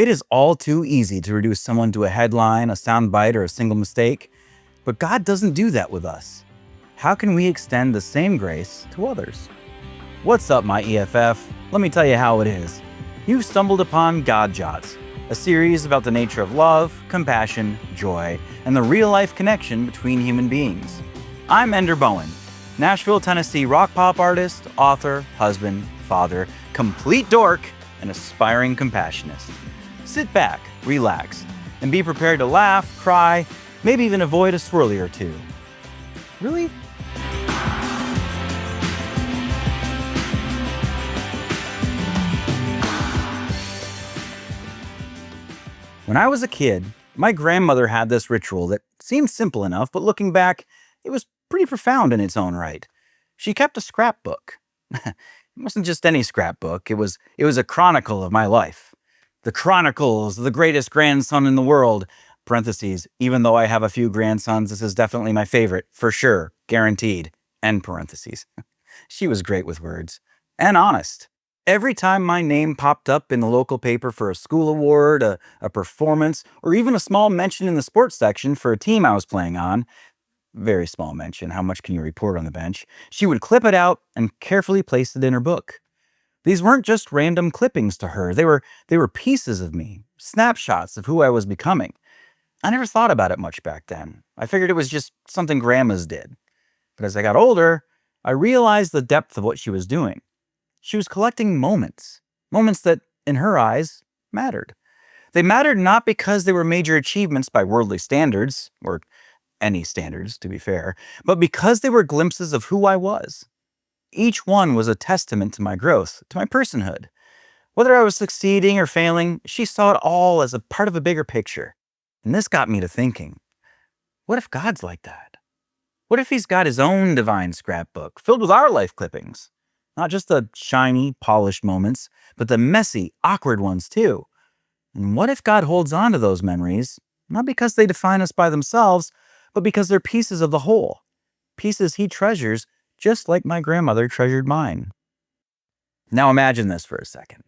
It is all too easy to reduce someone to a headline, a soundbite, or a single mistake, but God doesn't do that with us. How can we extend the same grace to others? What's up, my EFF? Let me tell you how it is. You've stumbled upon Jots, a series about the nature of love, compassion, joy, and the real-life connection between human beings. I'm Ender Bowen, Nashville, Tennessee rock pop artist, author, husband, father, complete dork, and aspiring compassionist. Sit back, relax, and be prepared to laugh, cry, maybe even avoid a swirly or two. Really? When I was a kid, my grandmother had this ritual that seemed simple enough, but looking back, it was pretty profound in its own right. She kept a scrapbook. It wasn't just any scrapbook, it was a chronicle of my life. The Chronicles of the greatest grandson in the world, parentheses, even though I have a few grandsons, this is definitely my favorite, for sure, guaranteed, end parentheses. She was great with words, and honest. Every time my name popped up in the local paper for a school award, a performance, or even a small mention in the sports section for a team I was playing on, very small mention, how much can you report on the bench, she would clip it out and carefully place it in her book. These weren't just random clippings to her, they were pieces of me, snapshots of who I was becoming. I never thought about it much back then. I figured it was just something grandmas did. But as I got older, I realized the depth of what she was doing. She was collecting moments that, in her eyes, mattered. They mattered not because they were major achievements by worldly standards, or any standards, to be fair, but because they were glimpses of who I was. Each one was a testament to my growth, to my personhood. Whether I was succeeding or failing, she saw it all as a part of a bigger picture. And this got me to thinking, what if God's like that? What if he's got his own divine scrapbook, filled with our life clippings? Not just the shiny, polished moments, but the messy, awkward ones too. And what if God holds on to those memories, not because they define us by themselves, but because they're pieces of the whole, pieces he treasures just like my grandmother treasured mine. Now imagine this for a second.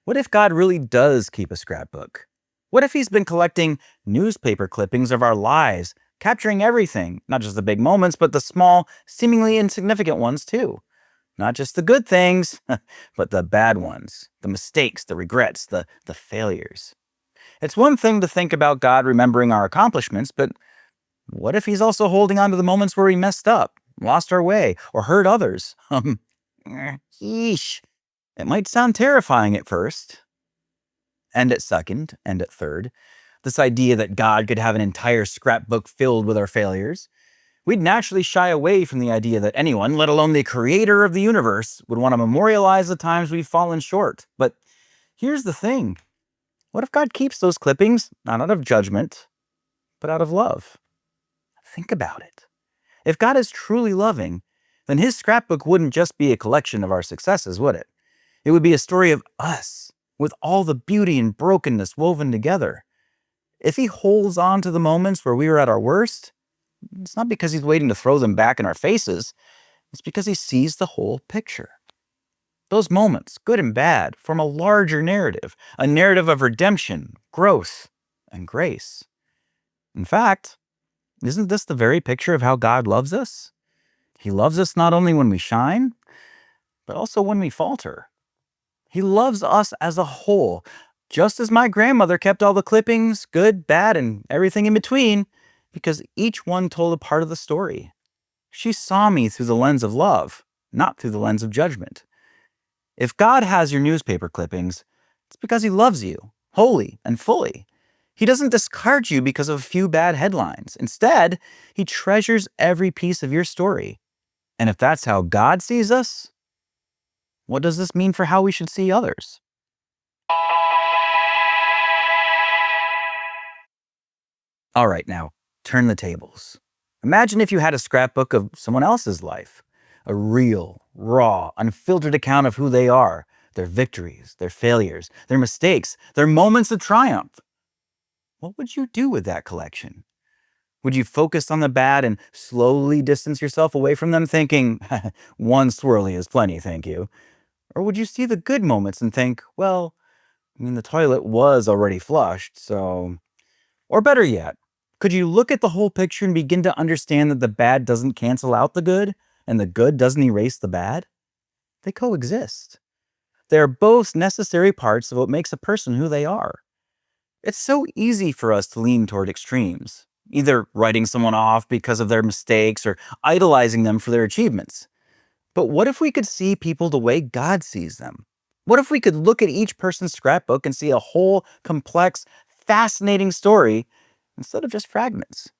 What if God really does keep a scrapbook? What if he's been collecting newspaper clippings of our lives, capturing everything, not just the big moments, but the small, seemingly insignificant ones too? Not just the good things, but the bad ones, the mistakes, the regrets, the failures. It's one thing to think about God remembering our accomplishments, but what if he's also holding on to the moments where we messed up, lost our way, or hurt others? Yeesh. It might sound terrifying at first, and at second, and at third. This idea that God could have an entire scrapbook filled with our failures. We'd naturally shy away from the idea that anyone, let alone the creator of the universe, would want to memorialize the times we've fallen short. But here's the thing. What if God keeps those clippings, not out of judgment, but out of love? Think about it. If God is truly loving, then his scrapbook wouldn't just be a collection of our successes, would it? It would be a story of us, with all the beauty and brokenness woven together. If he holds on to the moments where we were at our worst, it's not because he's waiting to throw them back in our faces. It's because he sees the whole picture. Those moments, good and bad, form a larger narrative, a narrative of redemption, growth, and grace. In fact, isn't this the very picture of how God loves us? He loves us not only when we shine, but also when we falter. He loves us as a whole, just as my grandmother kept all the clippings, good, bad, and everything in between, because each one told a part of the story. She saw me through the lens of love, not through the lens of judgment. If God has your newspaper clippings, it's because he loves you, wholly and fully. He doesn't discard you because of a few bad headlines. Instead, he treasures every piece of your story. And if that's how God sees us, what does this mean for how we should see others? All right, now, turn the tables. Imagine if you had a scrapbook of someone else's life. A real, raw, unfiltered account of who they are, their victories, their failures, their mistakes, their moments of triumph. What would you do with that collection? Would you focus on the bad and slowly distance yourself away from them, thinking, one swirly is plenty, thank you? Or would you see the good moments and think, well, I mean, the toilet was already flushed, so... Or better yet, could you look at the whole picture and begin to understand that the bad doesn't cancel out the good, and the good doesn't erase the bad? They coexist. They are both necessary parts of what makes a person who they are. It's so easy for us to lean toward extremes, either writing someone off because of their mistakes or idolizing them for their achievements. But what if we could see people the way God sees them? What if we could look at each person's scrapbook and see a whole, complex, fascinating story instead of just fragments?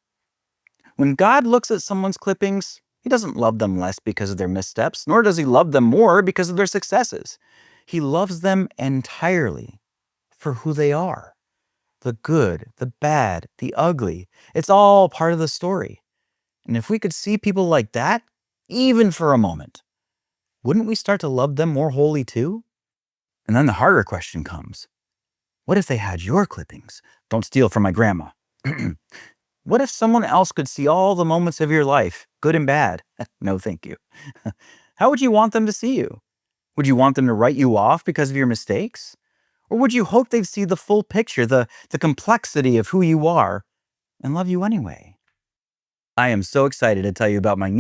When God looks at someone's clippings, He doesn't love them less because of their missteps, nor does He love them more because of their successes. He loves them entirely for who they are. The good, the bad, the ugly. It's all part of the story. And if we could see people like that, even for a moment, wouldn't we start to love them more wholly too? And then the harder question comes. What if they had your clippings? Don't steal from my grandma. What if someone else could see all the moments of your life, good and bad? No, thank you. How would you want them to see you? Would you want them to write you off because of your mistakes? Or would you hope they'd see the full picture, the complexity of who you are, and love you anyway? I am so excited to tell you about my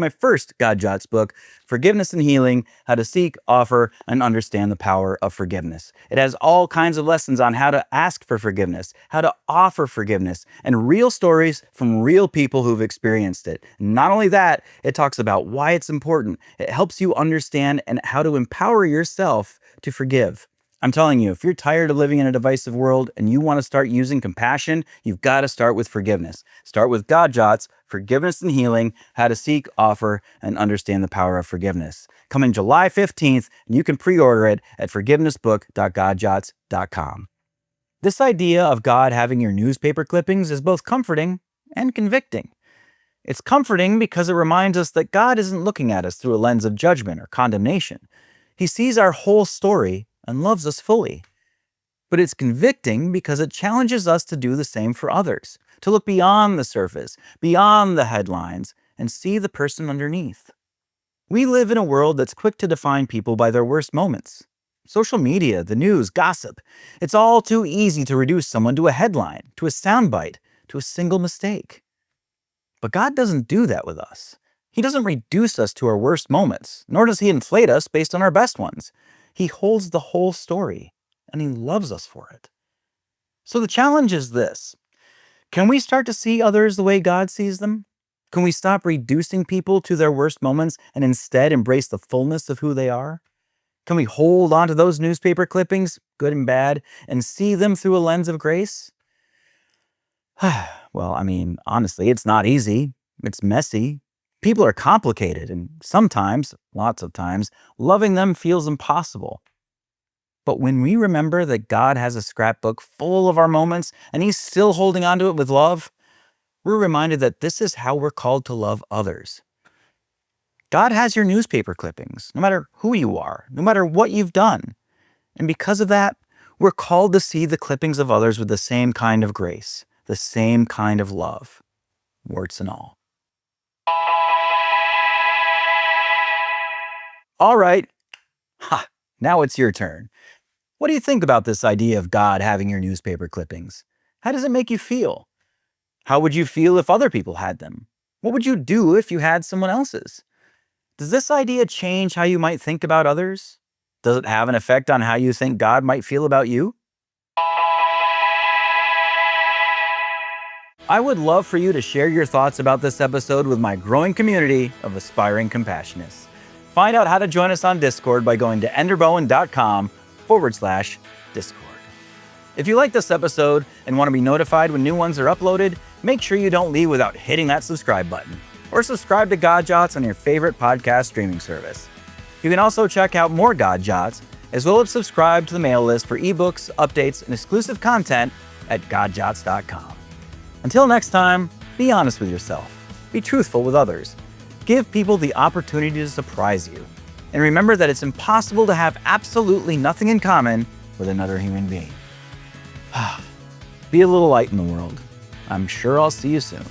first God Jots book, Forgiveness and Healing, How to Seek, Offer, and Understand the Power of Forgiveness. It has all kinds of lessons on how to ask for forgiveness, how to offer forgiveness, and real stories from real people who've experienced it. Not only that, it talks about why it's important. It helps you understand and how to empower yourself to forgive. I'm telling you, if you're tired of living in a divisive world and you want to start using compassion, you've got to start with forgiveness. Start with God Jots, Forgiveness and Healing, How to Seek, Offer, and Understand the Power of Forgiveness. Coming July 15th, and you can pre-order it at forgivenessbook.godjots.com. This idea of God having your newspaper clippings is both comforting and convicting. It's comforting because it reminds us that God isn't looking at us through a lens of judgment or condemnation. He sees our whole story and loves us fully. But it's convicting because it challenges us to do the same for others, to look beyond the surface, beyond the headlines, and see the person underneath. We live in a world that's quick to define people by their worst moments. Social media, the news, gossip. It's all too easy to reduce someone to a headline, to a soundbite, to a single mistake. But God doesn't do that with us. He doesn't reduce us to our worst moments, nor does He inflate us based on our best ones. He holds the whole story, and He loves us for it. So the challenge is this. Can we start to see others the way God sees them? Can we stop reducing people to their worst moments and instead embrace the fullness of who they are? Can we hold on to those newspaper clippings, good and bad, and see them through a lens of grace? Well, honestly, it's not easy. It's messy. People are complicated, and sometimes, lots of times, loving them feels impossible. But when we remember that God has a scrapbook full of our moments, and He's still holding on to it with love, we're reminded that this is how we're called to love others. God has your newspaper clippings, no matter who you are, no matter what you've done. And because of that, we're called to see the clippings of others with the same kind of grace, the same kind of love, warts and all. All right. Now it's your turn. What do you think about this idea of God having your newspaper clippings? How does it make you feel? How would you feel if other people had them? What would you do if you had someone else's? Does this idea change how you might think about others? Does it have an effect on how you think God might feel about you? I would love for you to share your thoughts about this episode with my growing community of aspiring compationists. Find out how to join us on Discord by going to enderbowen.com/Discord. If you like this episode and want to be notified when new ones are uploaded, make sure you don't leave without hitting that subscribe button. Or subscribe to God Jots on your favorite podcast streaming service. You can also check out more God Jots, as well as subscribe to the mail list for ebooks, updates, and exclusive content at godjots.com. Until next time, be honest with yourself. Be truthful with others. Give people the opportunity to surprise you. And remember that it's impossible to have absolutely nothing in common with another human being. Be a little light in the world. I'm sure I'll see you soon.